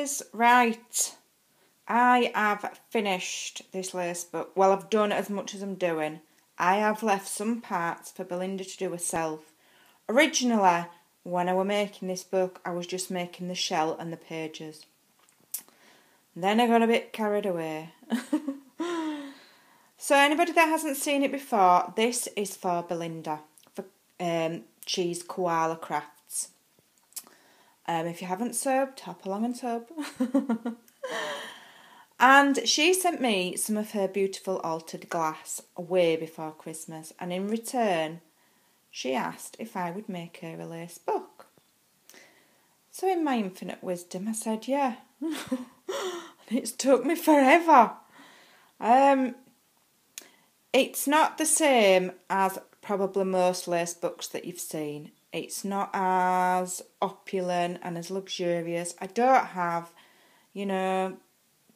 guys, right, I have finished this lace book. Well, I've done as much as I'm doing. I have left some parts for Belinda to do herself. Originally, when I was making this book, I was just making the shell and the pages. Then I got a bit carried away. So anybody that hasn't seen it before, this is for Belinda. She's Koala Krafts. If you haven't subbed, hop along and sub. And she sent me some of her beautiful altered glass way before Christmas, and in return she asked if I would make her a lace book. So in my infinite wisdom I said yeah. And it's took me forever. It's not the same as probably most lace books that you've seen. It's not as opulent and as luxurious. I don't have,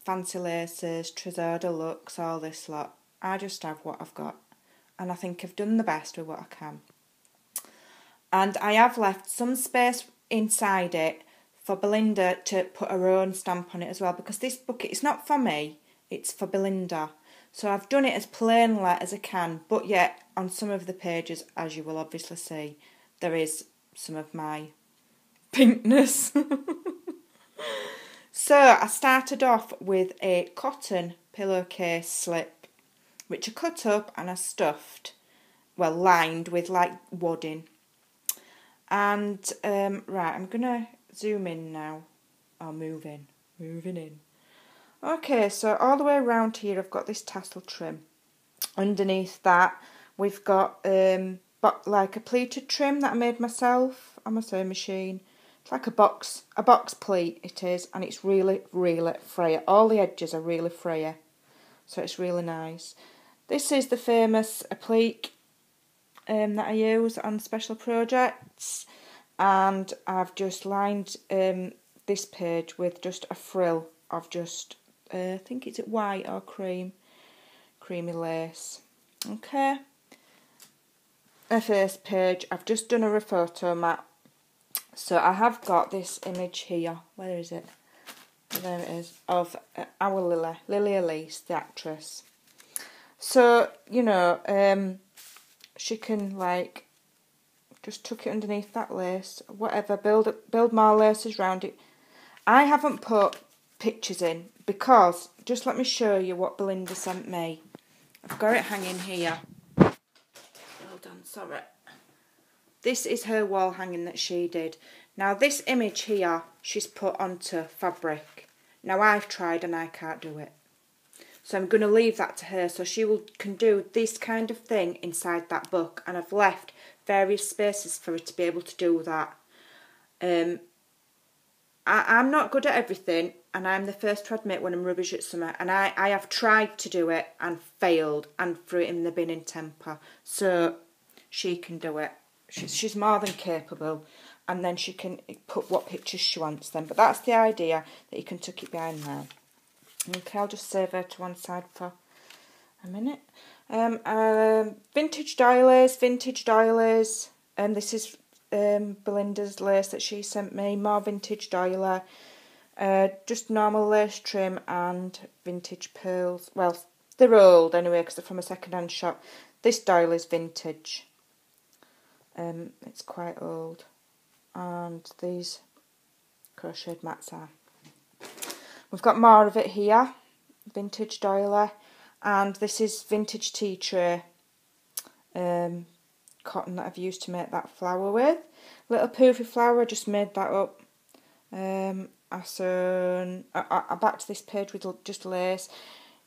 fancy laces, Tresor Deluxe, all this lot. I just have what I've got. And I think I've done the best with what I can. And I have left some space inside it for Belinda to put her own stamp on it as well. Because this book, it's not for me, it's for Belinda. So I've done it as plainly as I can. But yet, on some of the pages, as you will obviously see, there is some of my pinkness. So I started off with a cotton pillowcase slip, which I cut up and I stuffed, well, lined with like wadding. And right, I'm gonna zoom in now, or moving in. Okay, so all the way around here I've got this tassel trim. Underneath that we've got like a pleated trim that I made myself on my sewing machine. It's like a box pleat it is, and it's really, really frayer. All the edges are really frayer, so it's really nice. This is the famous applique that I use on special projects, and I've just lined this page with just a frill of just, I think it's white or creamy lace. Okay. The first page, I've just done a photo mat. So I have got this image here. Where is it? There it is. Of our Lily Elise, the actress. So, she can like just tuck it underneath that lace, whatever, build more laces around it. I haven't put pictures in because, just let me show you what Belinda sent me. I've got it hanging here. Hold on, sorry. This is her wall hanging that she did. Now this image here, she's put onto fabric. Now I've tried and I can't do it. So I'm going to leave that to her so she can do this kind of thing inside that book. And I've left various spaces for her to be able to do that. I'm not good at everything, and I'm the first to admit when I'm rubbish at something. And I have tried to do it and failed and threw it in the bin in temper. So she can do it. She's more than capable, and then she can put what pictures she wants then. But that's the idea, that you can tuck it behind there. Okay, I'll just save her to one side for a minute. Vintage doilies. This is Belinda's lace that she sent me. More vintage doily. Just normal lace trim and vintage pearls. Well, they're old anyway because they're from a second-hand shop. This doily is vintage. It's quite old, and these crocheted mats are. We've got more of it here, vintage doily, and this is vintage tea tray, cotton that I've used to make that flower with. Little poofy flower, I just made that up. I backed this page with just lace.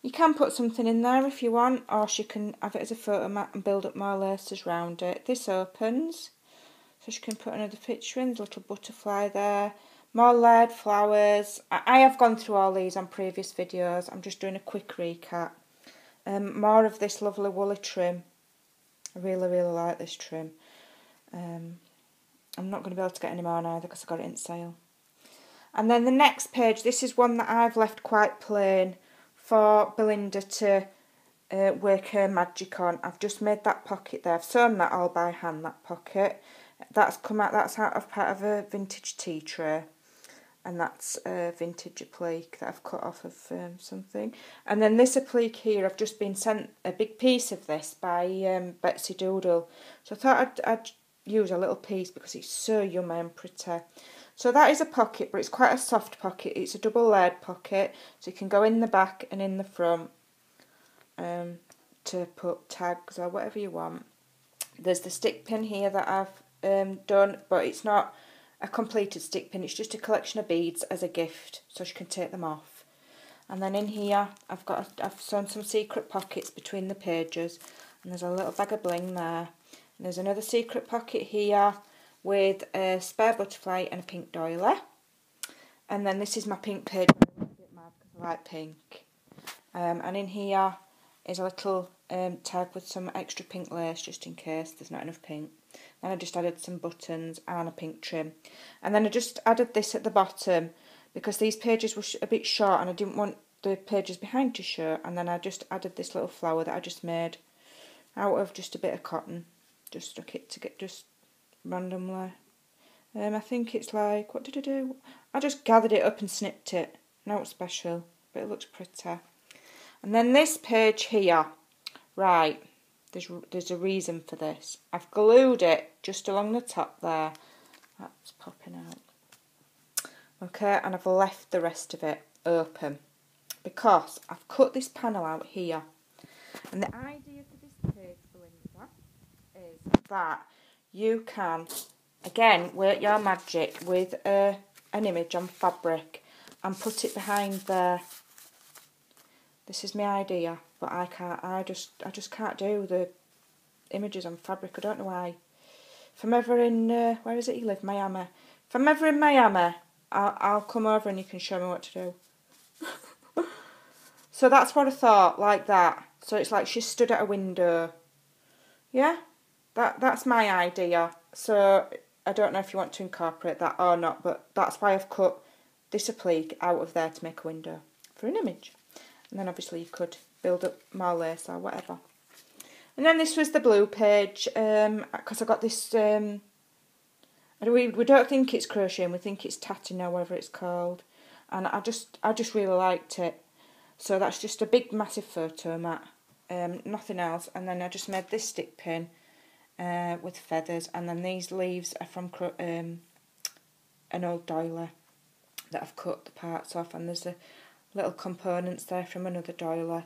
You can put something in there if you want, or she can have it as a photo mat and build up more laces around it. This opens, so she can put another picture in. There's a little butterfly there. More layered flowers. I have gone through all these on previous videos. I'm just doing a quick recap. More of this lovely woolly trim. I really, really like this trim. I'm not going to be able to get any more either because I got it in sale. And then the next page, this is one that I've left quite plain for Belinda to work her magic on. I've just made that pocket there. I've sewn that all by hand, that pocket. That's out of part of a vintage tea tray. and that's a vintage applique that I've cut off of something. And then this applique here, I've just been sent a big piece of this by Betsy Doodle. So I thought I'd use a little piece because it's so yummy and pretty. So that is a pocket, but it's quite a soft pocket. It's a double layered pocket, so you can go in the back and in the front to put tags or whatever you want. There's the stick pin here that I've done, but it's not a completed stick pin, it's just a collection of beads as a gift, so she can take them off. And then in here I've sewn some secret pockets between the pages, and there's a little bag of bling there. And there's another secret pocket here with a spare butterfly and a pink doily. And then this is my pink page. I'm a bit mad because I like pink. And in here is a little tag with some extra pink lace just in case there's not enough pink. Then I just added some buttons and a pink trim. And then I just added this at the bottom because these pages were a bit short and I didn't want the pages behind to show. And then I just added this little flower that I just made out of just a bit of cotton. Just stuck it to get just randomly. I think it's like, what did I do? I just gathered it up and snipped it. Not special, but it looks pretty. And then this page here, right, there's a reason for this. I've glued it just along the top there. That's popping out. Okay, and I've left the rest of it open because I've cut this panel out here. And the idea for this page, Belinda, is that you can, again, work your magic with an image on fabric and put it behind there. This is my idea, but I can't. I just can't do the images on fabric. I don't know why. If I'm ever in where is it you live? Miami. If I'm ever in Miami, I'll come over and you can show me what to do. So that's what I thought, like that. So it's like she stood at a window. Yeah, that's my idea. So I don't know if you want to incorporate that or not, but that's why I've cut this applique out of there to make a window for an image. And then obviously you could build up more lace or whatever. And then this was the blue page, because I got this, we don't think it's crocheting, we think it's tatting or whatever it's called. And I just really liked it. So that's just a big massive photo mat, nothing else. And then I just made this stick pin with feathers. And then these leaves are from an old doily that I've cut the parts off. And there's a little components there from another doily,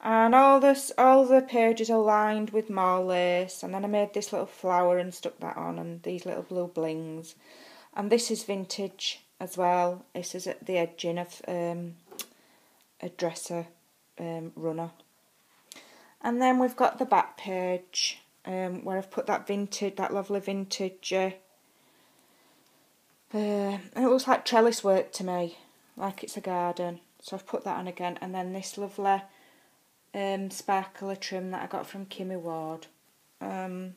and all the pages are lined with more lace. And then I made this little flower and stuck that on, and these little blue blings. And this is vintage as well. This is at the edging of a dresser runner. And then we've got the back page where I've put that lovely vintage. It looks like trellis work to me, like it's a garden. So I've put that on again, and then this lovely sparkler trim that I got from Kimmy Ward, and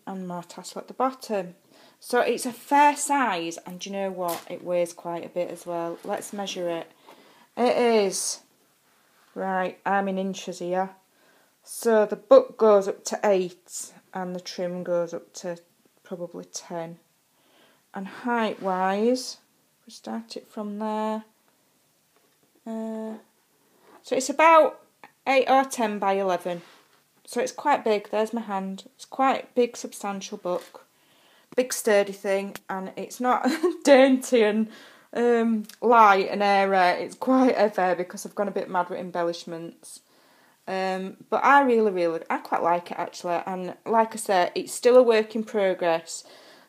more tassel at the bottom. So it's a fair size, and do you know what? It weighs quite a bit as well. Let's measure it. It is, right, I'm in inches here. So the book goes up to 8, and the trim goes up to probably 10. And height-wise, we start it from there. So it's about 8 or 10 by 11. So it's quite big. There's my hand. It's quite a big, substantial book. Big, sturdy thing. And it's not dainty and light and airy. It's quite heavy because I've gone a bit mad with embellishments. But I quite like it actually. And like I said, it's still a work in progress.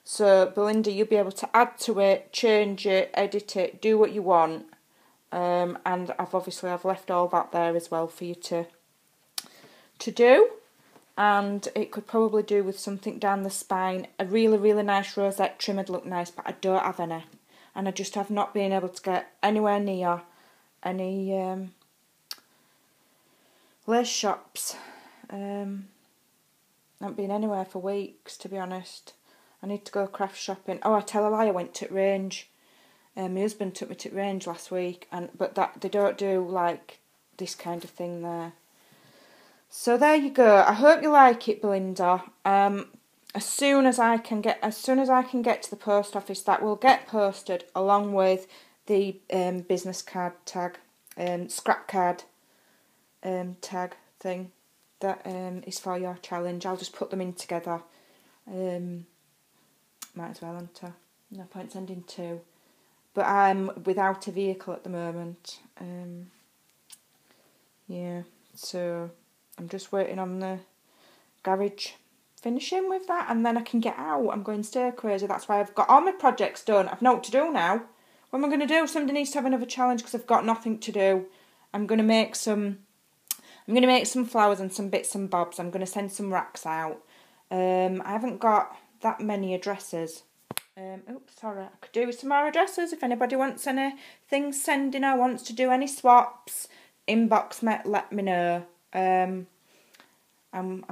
So Belinda, you'll be able to add to it, change it, edit it, do what you want. And I've left all that there as well for you to do. And it could probably do with something down the spine. A really, really nice rosette trim would look nice, but I don't have any. And I just have not been able to get anywhere near any lace shops. I haven't been anywhere for weeks, to be honest. I need to go craft shopping. Oh, I tell a lie, I went to Range. My husband took me to Range last week, but they don't do like this kind of thing there. So there you go. I hope you like it, Belinda. as soon as I can get to the post office, that will get posted along with the business card tag, scrap card tag thing that is for your challenge. I'll just put them in together. Might as well, haven't I? No point sending two. But I'm without a vehicle at the moment. Yeah, so I'm just waiting on the garage finishing with that, and then I can get out. I'm going stir crazy. That's why I've got all my projects done. I've know what to do now. What am I going to do? Somebody needs to have another challenge because I've got nothing to do. I'm going to make some flowers and some bits and bobs. I'm going to send some racks out. I haven't got that many addresses. Sorry, I could do with some more addresses. If anybody wants anything sending or wants to do any swaps, inbox me, let me know. I'm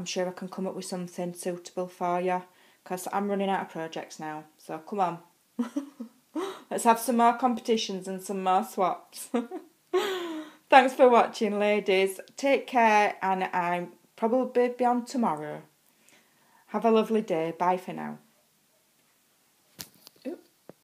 sure I can come up with something suitable for you, because I'm running out of projects now. So come on. Let's have some more competitions and some more swaps. Thanks for watching, ladies. Take care, and I'll probably be on tomorrow. Have a lovely day. Bye for now.